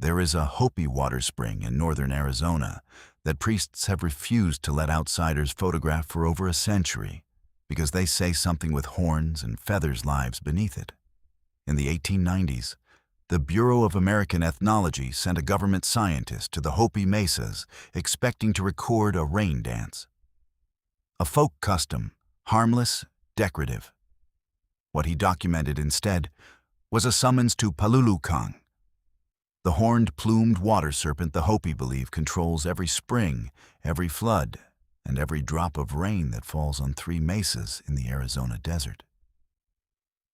There is a Hopi water spring in northern Arizona that priests have refused to let outsiders photograph for over a century because they say something with horns and feathers lives beneath it. In the 1890s, the Bureau of American Ethnology sent a government scientist to the Hopi mesas expecting to record a rain dance. A folk custom, harmless, decorative. What he documented instead was a summons to Palulukang, the horned, plumed water serpent the Hopi believe controls every spring, every flood, and every drop of rain that falls on 3 mesas in the Arizona desert.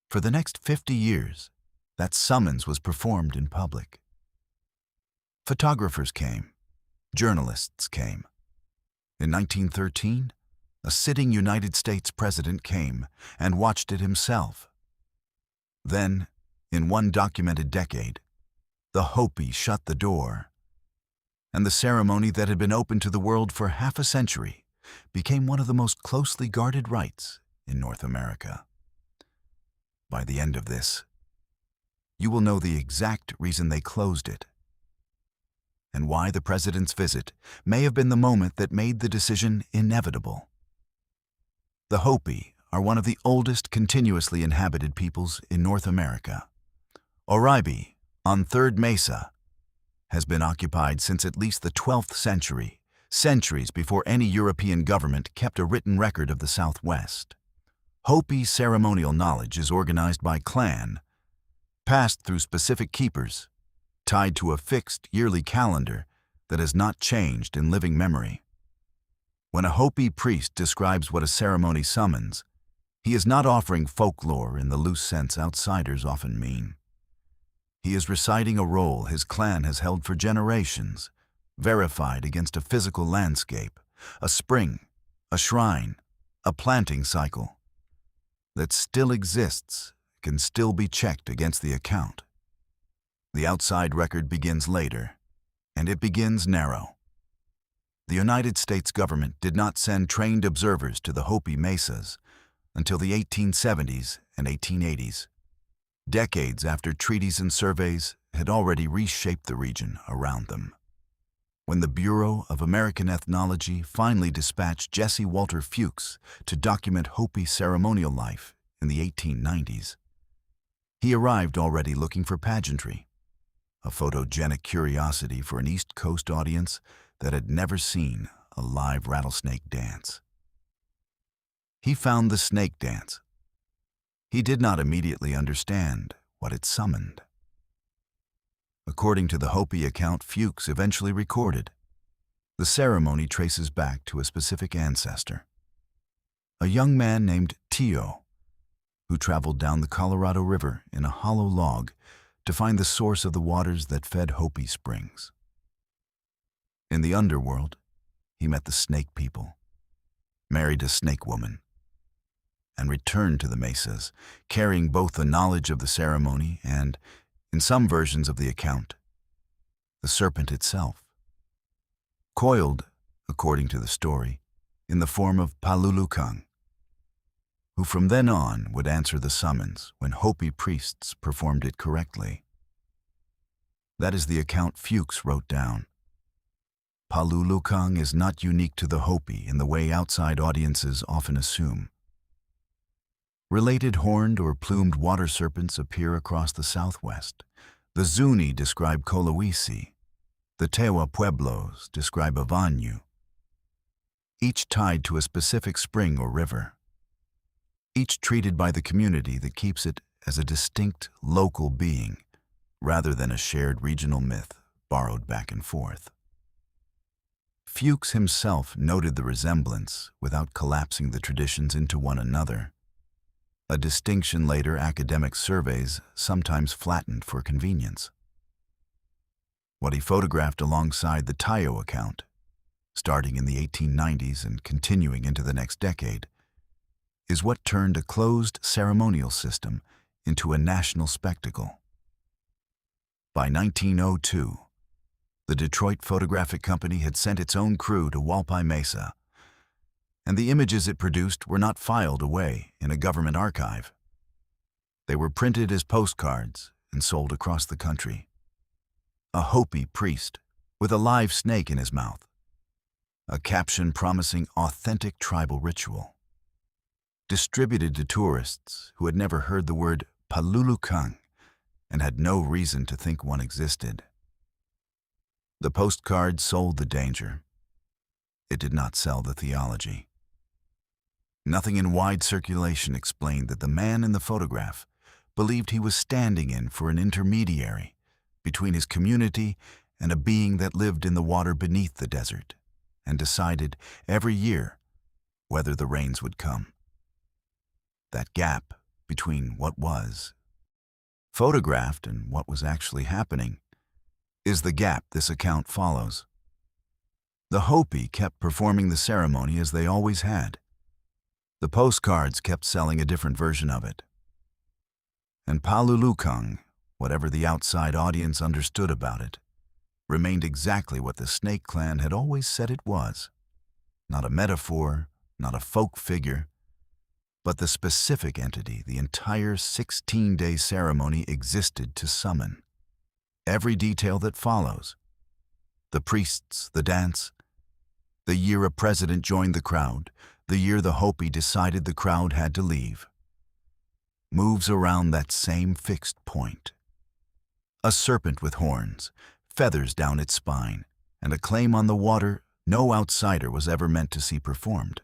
For the next 50 years, that summons was performed in public. Photographers came. Journalists came. In 1913, a sitting United States president came and watched it himself. Then, in one documented decade, the Hopi shut the door, and the ceremony that had been open to the world for half a century became one of the most closely guarded rites in North America. By the end of this, you will know the exact reason they closed it, and why the president's visit may have been the moment that made the decision inevitable. The Hopi are one of the oldest continuously inhabited peoples in North America. Oribe, on Third Mesa, has been occupied since at least the 12th century, centuries before any European government kept a written record of the Southwest. Hopi ceremonial knowledge is organized by clan, passed through specific keepers, tied to a fixed yearly calendar that has not changed in living memory. When a Hopi priest describes what a ceremony summons, he is not offering folklore in the loose sense outsiders often mean. He is reciting a role his clan has held for generations, verified against a physical landscape, a spring, a shrine, a planting cycle that still exists, can still be checked against the account. The outside record begins later, and it begins narrow. The United States government did not send trained observers to the Hopi mesas until the 1870s and 1880s, decades after treaties and surveys had already reshaped the region around them. When the Bureau of American Ethnology finally dispatched Jesse Walter Fewkes to document Hopi ceremonial life in the 1890s, he arrived already looking for pageantry, a photogenic curiosity for an East Coast audience that had never seen a live rattlesnake dance. He found the snake dance. He did not immediately understand what it summoned. According to the Hopi account Fewkes eventually recorded, the ceremony traces back to a specific ancestor, a young man named Theo, who traveled down the Colorado River in a hollow log to find the source of the waters that fed Hopi springs. In the underworld, he met the snake people, married a snake woman, and returned to the mesas, carrying both the knowledge of the ceremony and, in some versions of the account, the serpent itself, coiled, according to the story, in the form of Palulukang, who from then on would answer the summons when Hopi priests performed it correctly. That is the account Fewkes wrote down. Palulukang is not unique to the Hopi in the way outside audiences often assume. Related horned or plumed water serpents appear across the Southwest. The Zuni describe Kolowisi. The Tewa Pueblos describe Avanyu, each tied to a specific spring or river, each treated by the community that keeps it as a distinct local being rather than a shared regional myth borrowed back and forth. Fewkes himself noted the resemblance without collapsing the traditions into one another, a distinction later academic surveys sometimes flattened for convenience. What he photographed alongside the Tayo account, starting in the 1890s and continuing into the next decade, is what turned a closed ceremonial system into a national spectacle. By 1902, the Detroit Photographic Company had sent its own crew to Walpi Mesa, and the images it produced were not filed away in a government archive. They were printed as postcards and sold across the country. a Hopi priest with a live snake in his mouth, a caption promising authentic tribal ritual, distributed to tourists who had never heard the word Palulukang and had no reason to think one existed. The postcard sold the danger. It did not sell the theology. Nothing in wide circulation explained that the man in the photograph believed he was standing in for an intermediary between his community and a being that lived in the water beneath the desert and decided every year whether the rains would come. That gap between what was photographed and what was actually happening is the gap this account follows. The Hopi kept performing the ceremony as they always had. The postcards kept selling a different version of it. And Palulukang, whatever the outside audience understood about it, remained exactly what the Snake Clan had always said it was. Not a metaphor, not a folk figure, but the specific entity the entire 16-day ceremony existed to summon. Every detail that follows, the priests, the dance, the year a president joined the crowd, the year the Hopi decided the crowd had to leave, moves around that same fixed point. A serpent with horns, feathers down its spine, and a claim on the water no outsider was ever meant to see performed.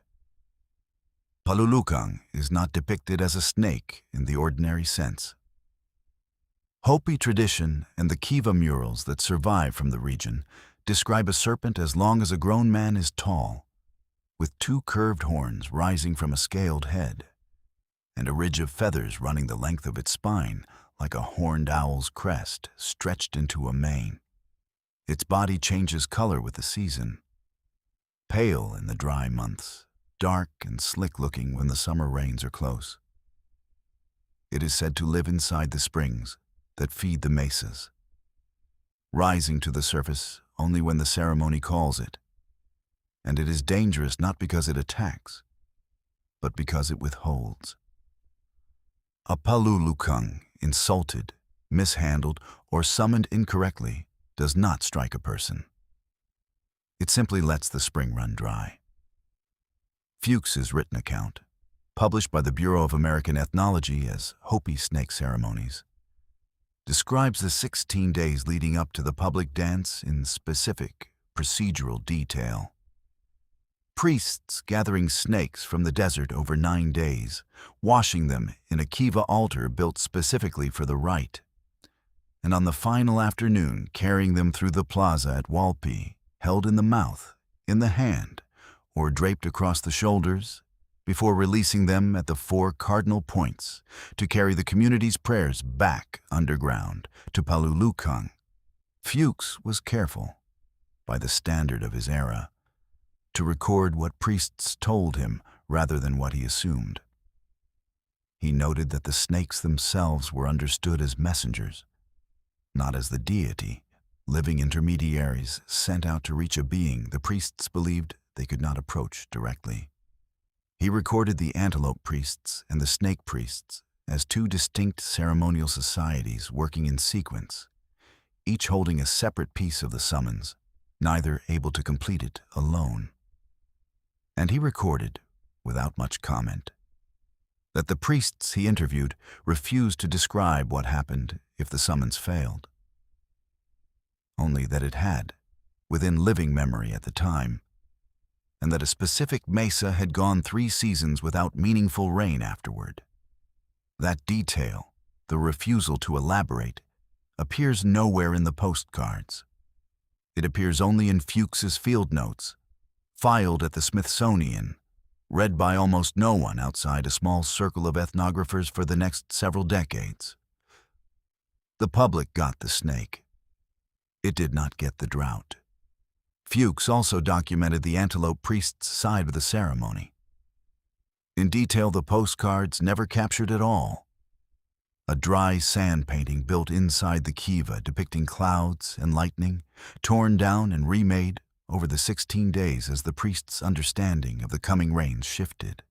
Palulukang is not depicted as a snake in the ordinary sense. Hopi tradition and the kiva murals that survive from the region describe a serpent as long as a grown man is tall, with two curved horns rising from a scaled head, and a ridge of feathers running the length of its spine like a horned owl's crest stretched into a mane. Its body changes color with the season, pale in the dry months, dark and slick-looking when the summer rains are close. It is said to live inside the springs that feed the mesas, rising to the surface only when the ceremony calls it. And it is dangerous not because it attacks, but because it withholds. A Palulukang insulted, mishandled, or summoned incorrectly does not strike a person. It simply lets the spring run dry. Fewkes' written account, published by the Bureau of American Ethnology as Hopi Snake Ceremonies, describes the 16 days leading up to the public dance in specific, procedural detail. Priests gathering snakes from the desert over 9 days, washing them in a kiva altar built specifically for the rite, and on the final afternoon carrying them through the plaza at Walpi, held in the mouth, in the hand, or draped across the shoulders, before releasing them at the 4 cardinal points to carry the community's prayers back underground to Palulukang. Fewkes was careful, by the standard of his era, to record what priests told him rather than what he assumed. He noted that the snakes themselves were understood as messengers, not as the deity, living intermediaries sent out to reach a being the priests believed they could not approach directly. He recorded the antelope priests and the snake priests as 2 distinct ceremonial societies working in sequence, each holding a separate piece of the summons, neither able to complete it alone. And he recorded, without much comment, that the priests he interviewed refused to describe what happened if the summons failed. Only that it had, within living memory at the time, and that a specific mesa had gone 3 seasons without meaningful rain afterward. That detail, the refusal to elaborate, appears nowhere in the postcards. It appears only in Fewkes' field notes, filed at the Smithsonian, read by almost no one outside a small circle of ethnographers for the next several decades. The public got the snake. It did not get the drought. Fewkes also documented the antelope priest's side of the ceremony. In detail, the postcards never captured at all. A dry sand painting built inside the kiva depicting clouds and lightning, torn down and remade over the 16 days as the priest's understanding of the coming rains shifted.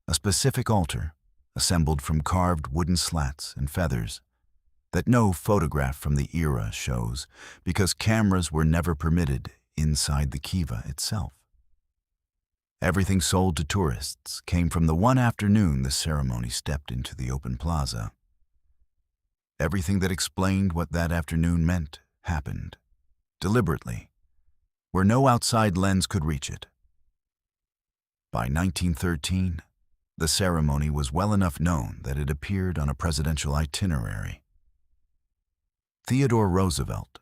A specific altar, assembled from carved wooden slats and feathers, that no photograph from the era shows because cameras were never permitted inside the kiva itself. Everything sold to tourists came from the one afternoon the ceremony stepped into the open plaza. Everything that explained what that afternoon meant happened, deliberately, where no outside lens could reach it. By 1913, the ceremony was well enough known that it appeared on a presidential itinerary. Theodore Roosevelt,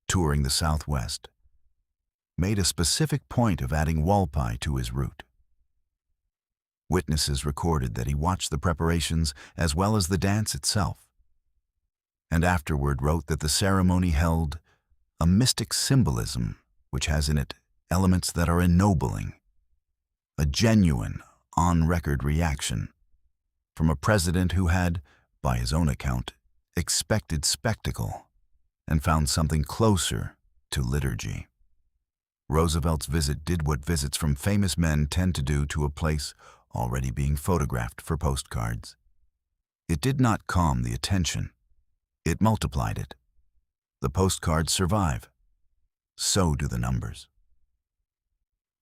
touring the Southwest, made a specific point of adding Walpi to his route. Witnesses recorded that he watched the preparations as well as the dance itself, and afterward wrote that the ceremony held a mystic symbolism which has in it elements that are ennobling, a genuine, on-record reaction from a president who had, by his own account, expected spectacle and found something closer to liturgy. Roosevelt's visit did what visits from famous men tend to do to a place already being photographed for postcards. It did not calm the attention. It multiplied it. The postcards survive. So do the numbers.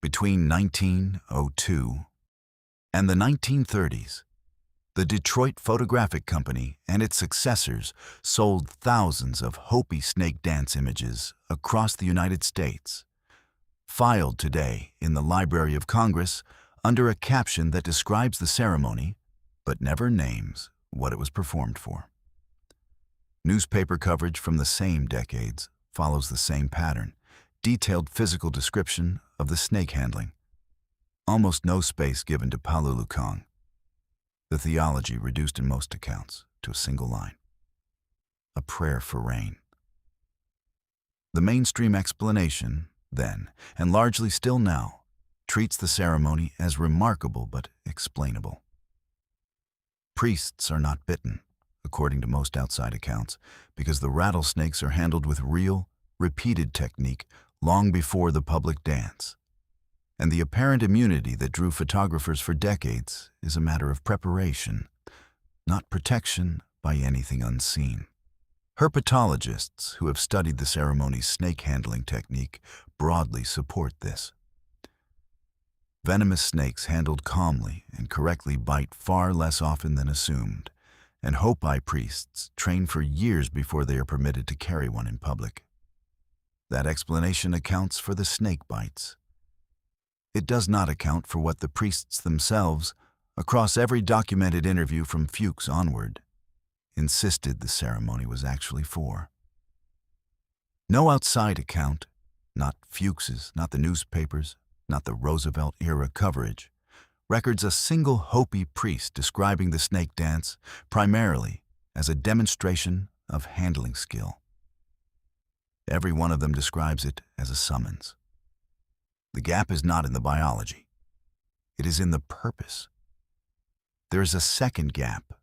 Between 1902 and the 1930s, the Detroit Photographic Company and its successors sold thousands of Hopi snake dance images across the United States, filed today in the Library of Congress under a caption that describes the ceremony but never names what it was performed for. Newspaper coverage from the same decades follows the same pattern, detailed physical description of the snake handling. Almost no space given to Palulukang. The theology reduced in most accounts to a single line. A prayer for rain. The mainstream explanation, then, and largely still now, treats the ceremony as remarkable but explainable. Priests are not bitten, according to most outside accounts, because the rattlesnakes are handled with real, repeated technique long before the public dance. And the apparent immunity that drew photographers for decades is a matter of preparation, not protection by anything unseen. Herpetologists who have studied the ceremony's snake handling technique broadly support this. Venomous snakes handled calmly and correctly bite far less often than assumed, and Hopi priests train for years before they are permitted to carry one in public. That explanation accounts for the snake bites. It does not account for what the priests themselves, across every documented interview from Fewkes onward, insisted the ceremony was actually for. No outside account, not Fewkes's, not the newspapers, not the Roosevelt-era coverage, records a single Hopi priest describing the snake dance primarily as a demonstration of handling skill. Every one of them describes it as a summons. The gap is not in the biology. It is in the purpose. There is a second gap,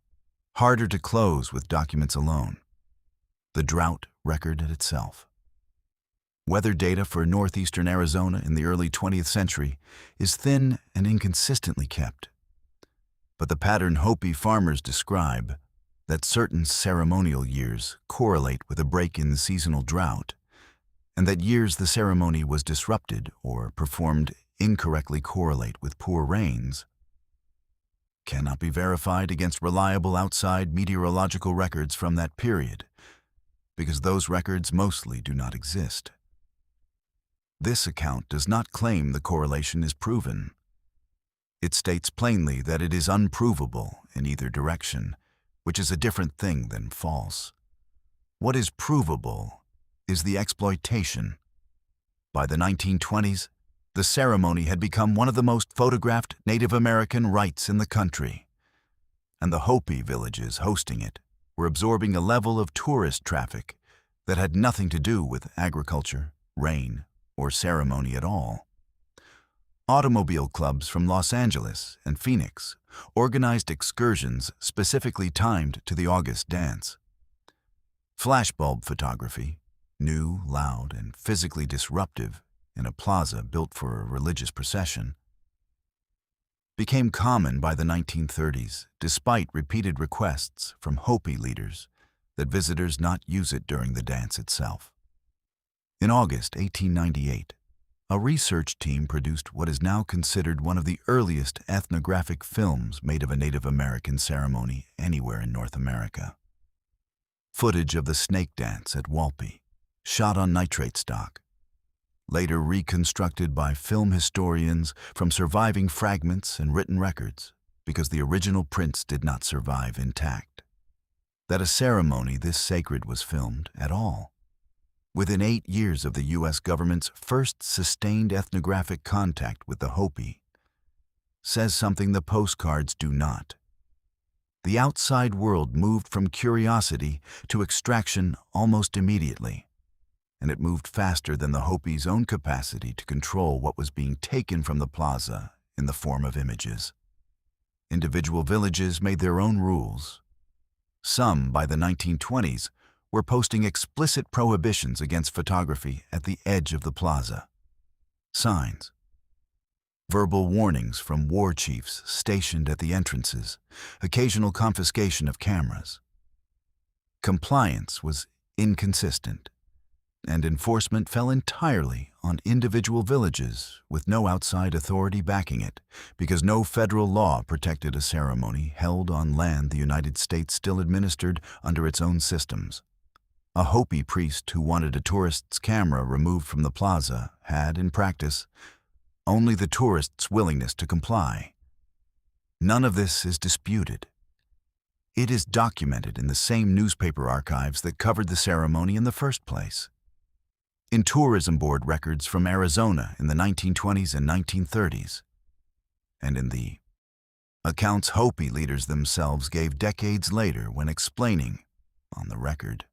harder to close with documents alone. The drought record itself. Weather data for northeastern Arizona in the early 20th century is thin and inconsistently kept. But the pattern Hopi farmers describe, that certain ceremonial years correlate with a break in the seasonal drought, and that years the ceremony was disrupted or performed incorrectly correlate with poor rains, cannot be verified against reliable outside meteorological records from that period, because those records mostly do not exist. This account does not claim the correlation is proven. It states plainly that it is unprovable in either direction, which is a different thing than false. What is provable is the exploitation. By the 1920s, the ceremony had become one of the most photographed Native American rites in the country, and the Hopi villages hosting it were absorbing a level of tourist traffic that had nothing to do with agriculture, rain, or ceremony at all. Automobile clubs from Los Angeles and Phoenix organized excursions specifically timed to the August dance. Flashbulb photography, new, loud, and physically disruptive in a plaza built for a religious procession, became common by the 1930s despite repeated requests from Hopi leaders that visitors not use it during the dance itself. In August 1898, a research team produced what is now considered one of the earliest ethnographic films made of a Native American ceremony anywhere in North America. Footage of the snake dance at Walpi, shot on nitrate stock, later reconstructed by film historians from surviving fragments and written records because the original prints did not survive intact. That a ceremony this sacred was filmed at all, within 8 years of the U.S. government's first sustained ethnographic contact with the Hopi, says something the postcards do not. The outside world moved from curiosity to extraction almost immediately, and it moved faster than the Hopi's own capacity to control what was being taken from the plaza in the form of images. Individual villages made their own rules. Some, by the 1920s, were posting explicit prohibitions against photography at the edge of the plaza. Signs, verbal warnings from war chiefs stationed at the entrances, occasional confiscation of cameras. Compliance was inconsistent, and enforcement fell entirely on individual villages with no outside authority backing it, because no federal law protected a ceremony held on land the United States still administered under its own systems. A Hopi priest who wanted a tourist's camera removed from the plaza had, in practice, only the tourist's willingness to comply. None of this is disputed. It is documented in the same newspaper archives that covered the ceremony in the first place. In tourism board records from Arizona in the 1920s and 1930s, and in the accounts Hopi leaders themselves gave decades later when explaining, on the record,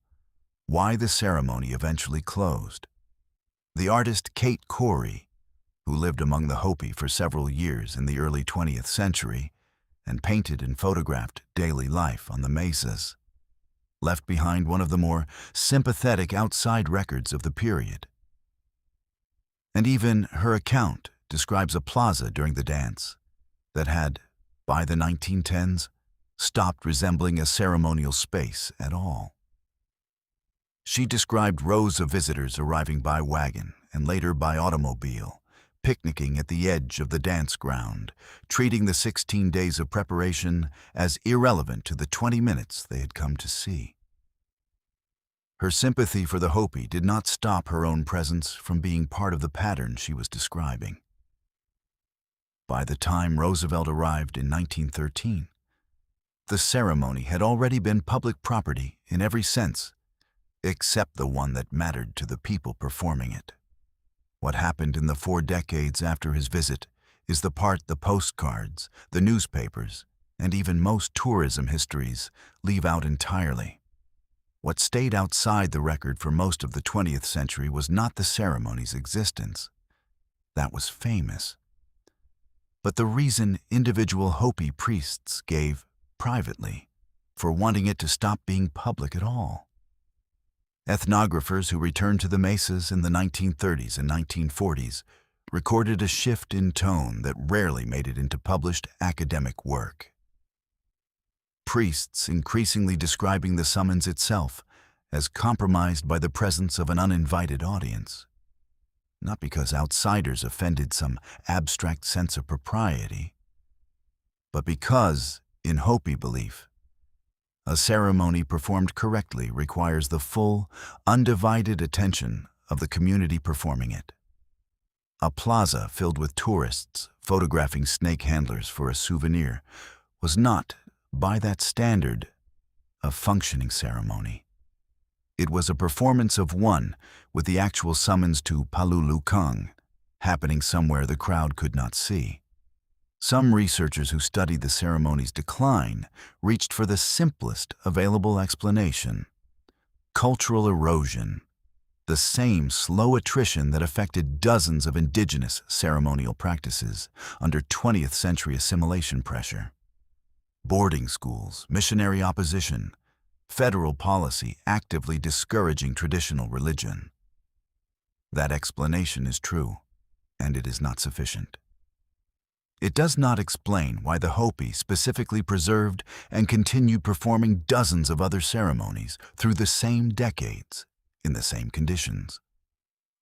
why the ceremony eventually closed. The artist Kate Corey, who lived among the Hopi for several years in the early 20th century and painted and photographed daily life on the mesas, left behind one of the more sympathetic outside records of the period. And even her account describes a plaza during the dance that had, by the 1910s, stopped resembling a ceremonial space at all. She described rows of visitors arriving by wagon and later by automobile, picnicking at the edge of the dance ground, treating the 16 days of preparation as irrelevant to the 20 minutes they had come to see. Her sympathy for the Hopi did not stop her own presence from being part of the pattern she was describing. By the time Roosevelt arrived in 1913, the ceremony had already been public property in every sense, except the one that mattered to the people performing it. What happened in the 4 decades after his visit is the part the postcards, the newspapers, and even most tourism histories leave out entirely. What stayed outside the record for most of the 20th century was not the ceremony's existence. That was famous. But the reason individual Hopi priests gave privately for wanting it to stop being public at all. Ethnographers who returned to the mesas in the 1930s and 1940s recorded a shift in tone that rarely made it into published academic work. Priests increasingly describing the summons itself as compromised by the presence of an uninvited audience, not because outsiders offended some abstract sense of propriety, but because, in Hopi belief, a ceremony performed correctly requires the full, undivided attention of the community performing it. A plaza filled with tourists photographing snake handlers for a souvenir was not, by that standard, a functioning ceremony. It was a performance of one with the actual summons to Palulukang happening somewhere the crowd could not see. Some researchers who studied the ceremony's decline reached for the simplest available explanation: cultural erosion, the same slow attrition that affected dozens of indigenous ceremonial practices under 20th century assimilation pressure. Boarding schools, missionary opposition, federal policy actively discouraging traditional religion. That explanation is true, and it is not sufficient. It does not explain why the Hopi specifically preserved and continued performing dozens of other ceremonies through the same decades, in the same conditions,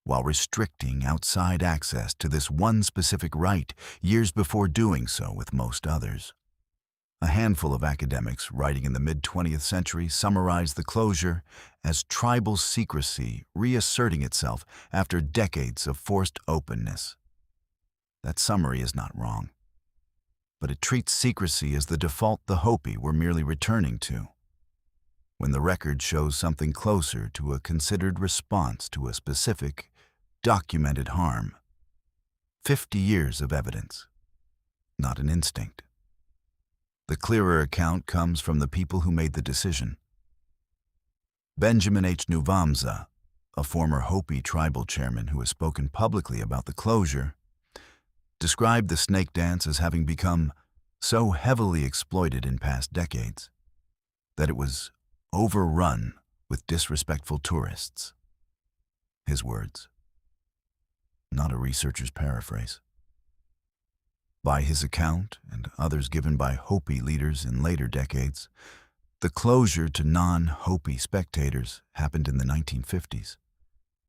while restricting outside access to this one specific rite years before doing so with most others. A handful of academics writing in the mid-20th century summarized the closure as tribal secrecy reasserting itself after decades of forced openness. That summary is not wrong, but it treats secrecy as the default the Hopi were merely returning to, when the record shows something closer to a considered response to a specific, documented harm. 50 years of evidence, not an instinct. The clearer account comes from the people who made the decision. Benjamin H. Nuvamsa, a former Hopi tribal chairman who has spoken publicly about the closure, described the snake dance as having become so heavily exploited in past decades that it was overrun with disrespectful tourists. His words, not a researcher's paraphrase. By his account, and others given by Hopi leaders in later decades, the closure to non-Hopi spectators happened in the 1950s,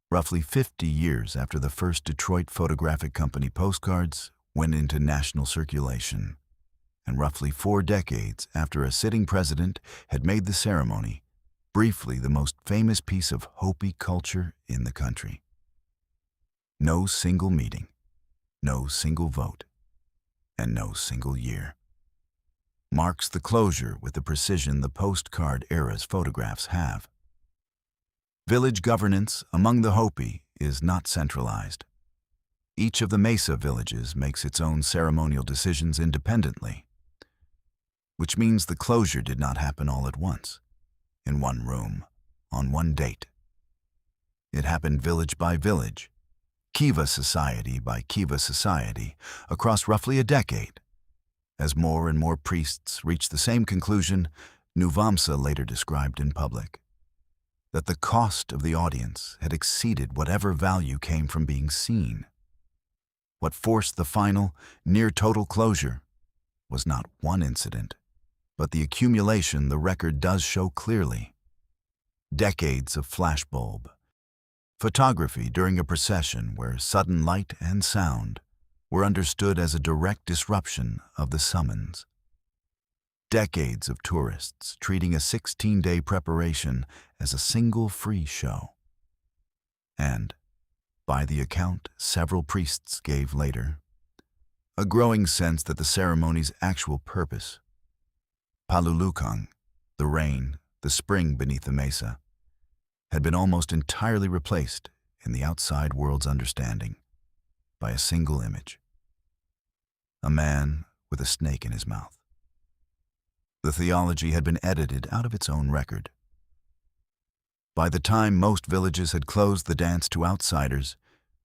roughly 50 years after the first Detroit Photographic Company postcards went into national circulation, and roughly 4 decades after a sitting president had made the ceremony briefly the most famous piece of Hopi culture in the country. No single meeting, no single vote, and no single year marks the closure with the precision the postcard era's photographs have. Village governance among the Hopi is not centralized. Each of the Mesa villages makes its own ceremonial decisions independently, which means the closure did not happen all at once, in one room, on one date. It happened village by village, Kiva society by Kiva society, across roughly a decade. As more and more priests reached the same conclusion, Nuvamsa later described in public, that the cost of the audience had exceeded whatever value came from being seen. What forced the final, near-total closure was not one incident, but the accumulation the record does show clearly. Decades of flashbulb, photography during a procession where sudden light and sound were understood as a direct disruption of the summons. Decades of tourists treating a 16-day preparation as a single free show. And, by the account several priests gave later, a growing sense that the ceremony's actual purpose, Palulukang, the rain, the spring beneath the mesa, had been almost entirely replaced in the outside world's understanding by a single image. A man with a snake in his mouth. The theology had been edited out of its own record. By the time most villages had closed the dance to outsiders,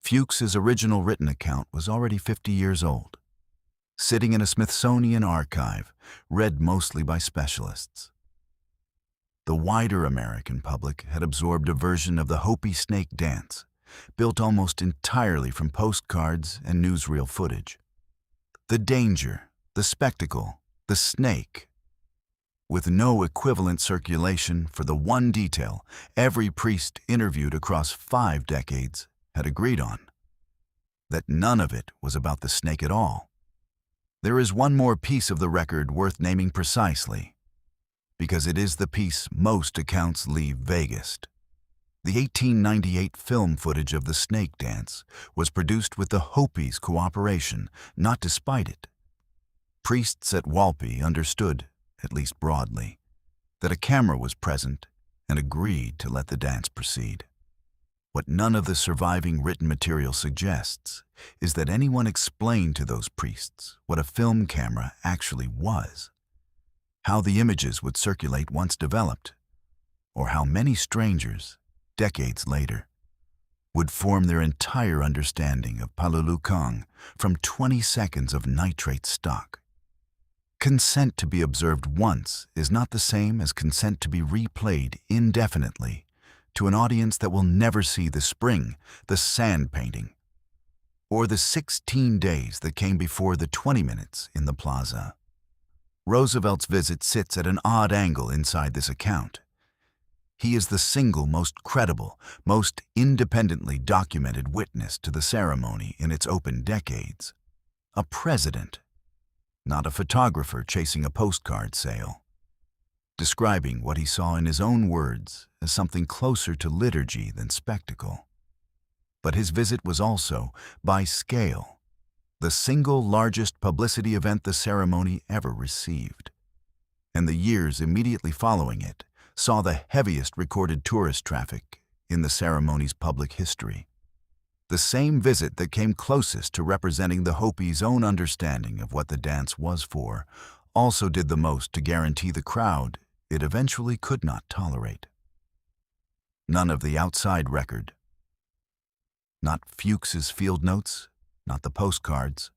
Fewkes' original written account was already 50 years old, sitting in a Smithsonian archive, read mostly by specialists. The wider American public had absorbed a version of the Hopi snake dance, built almost entirely from postcards and newsreel footage. The danger, the spectacle, the snake, with no equivalent circulation for the one detail every priest interviewed across 5 decades had agreed on, that none of it was about the snake at all. There is one more piece of the record worth naming precisely, because it is the piece most accounts leave vaguest. The 1898 film footage of the snake dance was produced with the Hopi's cooperation, not despite it. Priests at Walpi understood, at least broadly, that a camera was present and agreed to let the dance proceed. What none of the surviving written material suggests is that anyone explained to those priests what a film camera actually was, how the images would circulate once developed, or how many strangers, decades later, would form their entire understanding of Palulukang from 20 seconds of nitrate stock. Consent to be observed once is not the same as consent to be replayed indefinitely to an audience that will never see the spring, the sand painting, or the 16 days that came before the 20 minutes in the plaza. Roosevelt's visit sits at an odd angle inside this account. He is the single most credible, most independently documented witness to the ceremony in its open decades. A president, not a photographer chasing a postcard sale, describing what he saw in his own words as something closer to liturgy than spectacle. But his visit was also, by scale, the single largest publicity event the ceremony ever received. And the years immediately following it saw the heaviest recorded tourist traffic in the ceremony's public history. The same visit that came closest to representing the Hopi's own understanding of what the dance was for also did the most to guarantee the crowd it eventually could not tolerate. None of the outside record, not Fewkes' field notes, not the postcards,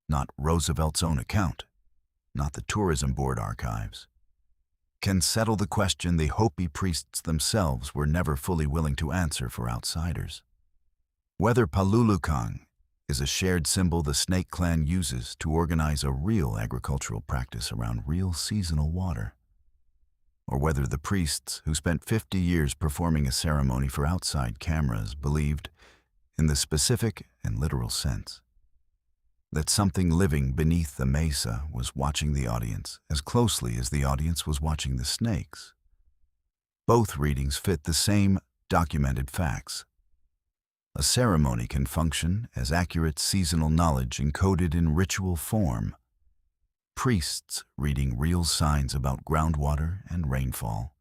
not Roosevelt's own account, not the tourism board archives, can settle the question the Hopi priests themselves were never fully willing to answer for outsiders. Whether Palulukang is a shared symbol the Snake Clan uses to organize a real agricultural practice around real seasonal water, or whether the priests who spent 50 years performing a ceremony for outside cameras believed, in the specific and literal sense, that something living beneath the mesa was watching the audience as closely as the audience was watching the snakes. Both readings fit the same documented facts. A ceremony can function as accurate seasonal knowledge encoded in ritual form. Priests reading real signs about groundwater and rainfall,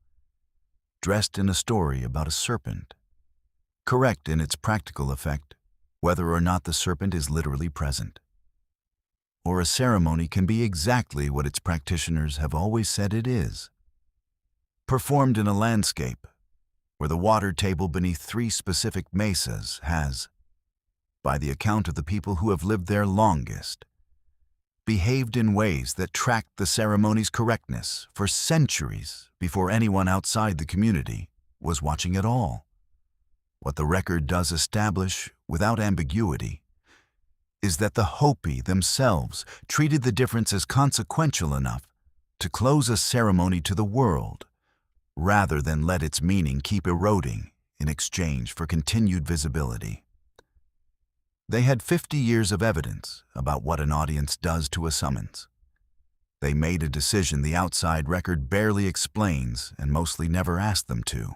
dressed in a story about a serpent, correct in its practical effect, whether or not the serpent is literally present. Or a ceremony can be exactly what its practitioners have always said it is. Performed in a landscape where the water table beneath 3 specific mesas has, by the account of the people who have lived there longest, behaved in ways that tracked the ceremony's correctness for centuries before anyone outside the community was watching at all. What the record does establish, without ambiguity, is that the Hopi themselves treated the difference as consequential enough to close a ceremony to the world, rather than let its meaning keep eroding in exchange for continued visibility. They had 50 years of evidence about what an audience does to a summons. They made a decision the outside record barely explains and mostly never asked them to.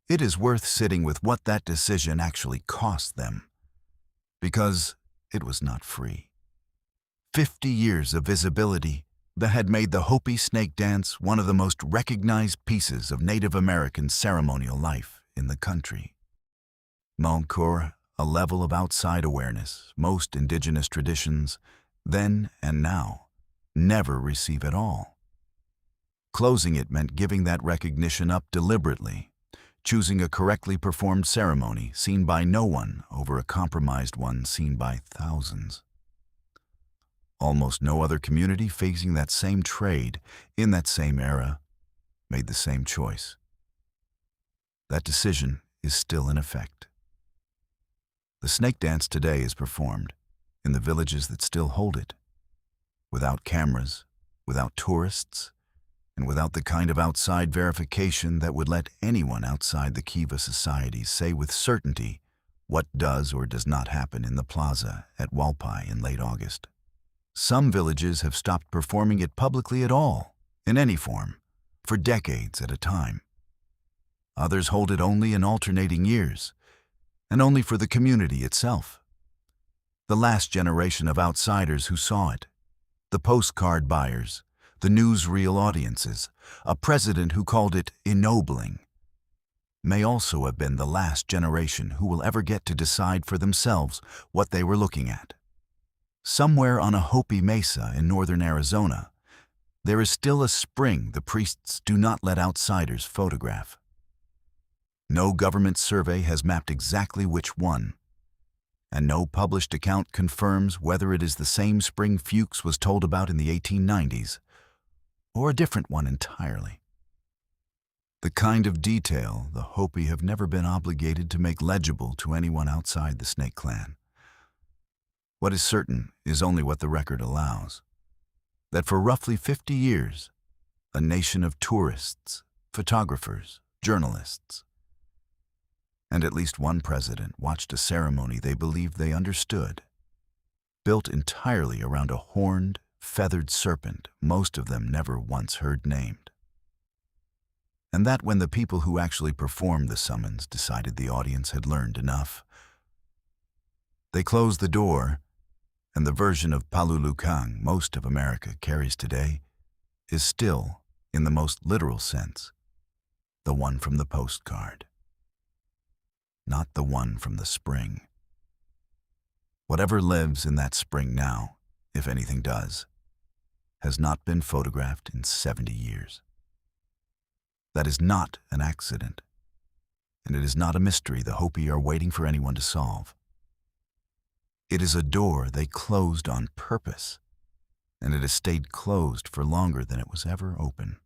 It is worth sitting with what that decision actually cost them, because it was not free. 50 years of visibility that had made the Hopi snake dance one of the most recognized pieces of Native American ceremonial life in the country. Malcore, a level of outside awareness most indigenous traditions, then and now, never receive at all. Closing it meant giving that recognition up deliberately, choosing a correctly performed ceremony seen by no one over a compromised one seen by thousands. Almost no other community facing that same trade in that same era made the same choice. That decision is still in effect. The snake dance today is performed in the villages that still hold it, without cameras, without tourists, and without the kind of outside verification that would let anyone outside the Kiva society say with certainty what does or does not happen in the plaza at Walpi in late August. Some villages have stopped performing it publicly at all, in any form, for decades at a time. Others hold it only in alternating years, and only for the community itself. The last generation of outsiders who saw it, the postcard buyers, the newsreel audiences, a president who called it ennobling, may also have been the last generation who will ever get to decide for themselves what they were looking at. Somewhere on a Hopi mesa in northern Arizona, there is still a spring the priests do not let outsiders photograph. No government survey has mapped exactly which one, and no published account confirms whether it is the same spring Fewkes was told about in the 1890s, or a different one entirely. The kind of detail the Hopi have never been obligated to make legible to anyone outside the Snake Clan, What is certain is only what the record allows. That for roughly 50 years, a nation of tourists, photographers, journalists, and at least one president watched a ceremony they believed they understood, built entirely around a horned, feathered serpent most of them never once heard named. And that when the people who actually performed the summons decided the audience had learned enough, they closed the door, and the version of Palulukang most of America carries today is still, in the most literal sense, the one from the postcard, not the one from the spring. Whatever lives in that spring now, if anything does, has not been photographed in 70 years. That is not an accident, and it is not a mystery the Hopi are waiting for anyone to solve. It is a door they closed on purpose, and it has stayed closed for longer than it was ever open.